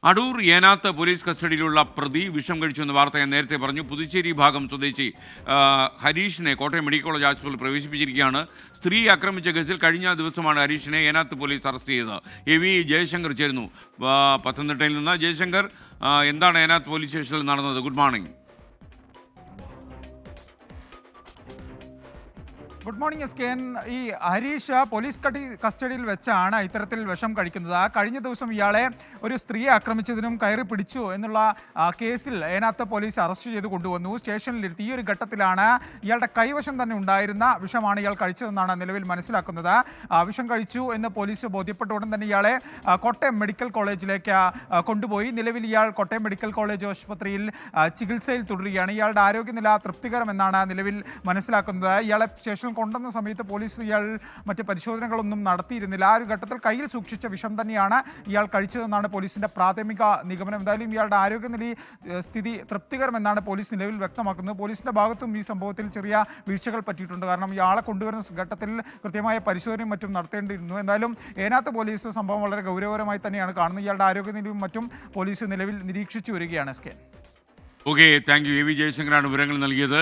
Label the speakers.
Speaker 1: Adoor Enath police കസ്റ്റഡിയിലുള്ള പ്രതി വിഷം കഴിച്ചുവെന്ന വാർത്ത ഞാൻ നേരത്തെ പറഞ്ഞു. പുതുച്ചേരി ഭാഗം സ്വദേശി ഹരീഷിനെ കോട്ടയം മെഡിക്കൽ കോളേജ് ആശുപത്രിയിൽ പ്രവേശിപ്പിച്ചിരിക്കുകയാണ്. സ്ത്രീയെ ആക്രമിച്ച കേസിൽ കഴിഞ്ഞ ദിവസമാണ് ഹരീഷിനെ ഏനാത്ത് പോലീസ് അറസ്റ്റ് ചെയ്തത്. വി ജയശങ്കർ ചേരുന്നു പത്തനംതിട്ടയിൽ നിന്ന്. ജയശങ്കർ, എന്താണ് ഏനാത്ത് പോലീസ് സ്റ്റേഷനിൽ നടന്നത്? Good morning.
Speaker 2: Good morning S K N. ഈ ഹരീഷ് പോലീസ് കസ്റ്റഡിയിൽ വെച്ചാണ് ഇത്തരത്തിൽ വിഷം കഴിക്കുന്നത്. കഴിഞ്ഞ ദിവസം ഇയാളെ ഒരു സ്ത്രീയെ ആക്രമിച്ചതിനും കയറി പിടിച്ചു എന്നുള്ള കേസിൽ ഏനാത്ത് പോലീസ് അറസ്റ്റ് ചെയ്ത് കൊണ്ടുവന്നു, സ്റ്റേഷനിലിരുത്തി. ഈ ഒരു ഘട്ടത്തിലാണ് ഇയാളുടെ കൈവശം തന്നെ ഉണ്ടായിരുന്ന വിഷമാണ് ഇയാൾ കഴിച്ചതെന്നാണ് നിലവിൽ മനസ്സിലാക്കുന്നത്. വിഷം കഴിച്ചു എന്ന് പോലീസ് ബോധ്യപ്പെട്ട ഉടൻ തന്നെ ഇയാളെ കോട്ടയം മെഡിക്കൽ കോളേജിലേക്ക് കൊണ്ടുപോയി. നിലവിൽ ഇയാൾ കോട്ടയം മെഡിക്കൽ കോളേജ് ആശുപത്രിയിൽ ചികിത്സയിൽ തുടരുകയാണ്. ഇയാളുടെ ആരോഗ്യനില തൃപ്തികരമെന്നാണ് നിലവിൽ മനസ്സിലാക്കുന്നത്. ഇയാളെ സ്റ്റേഷനിൽ കൊണ്ടുവന്ന സമയത്ത് പോലീസ് ഇയാൾ മറ്റ് പരിശോധനകളൊന്നും നടത്തിയിരുന്നില്ല. ആ ഒരു ഘട്ടത്തിൽ കയ്യിൽ സൂക്ഷിച്ച വിഷം തന്നെയാണ് ഇയാൾ കഴിച്ചതെന്നാണ് പോലീസിന്റെ പ്രാഥമിക നിഗമനം. എന്തായാലും ഇയാളുടെ ആരോഗ്യനില സ്ഥിതി തൃപ്തികരമെന്നാണ് പോലീസ് നിലവിൽ വ്യക്തമാക്കുന്നത്. പോലീസിന്റെ ഭാഗത്തും ഈ സംഭവത്തിൽ ചെറിയ വീഴ്ചകൾ പറ്റിയിട്ടുണ്ട്. കാരണം ഇയാളെ കൊണ്ടുവരുന്ന ഘട്ടത്തിൽ കൃത്യമായ പരിശോധനയും മറ്റും നടത്തേണ്ടിയിരുന്നു. എന്തായാലും ഏനാത്ത് പോലീസ് സംഭവം വളരെ ഗൗരവകരമായി തന്നെയാണ് കാണുന്നത്. ഇയാളുടെ ആരോഗ്യനിലയും മറ്റും പോലീസ് നിലവിൽ നിരീക്ഷിച്ചു വരികയാണ്. S K.
Speaker 1: Okay, thank you. V ജയശങ്കറാണ് വിവരങ്ങൾ നൽകിയത്.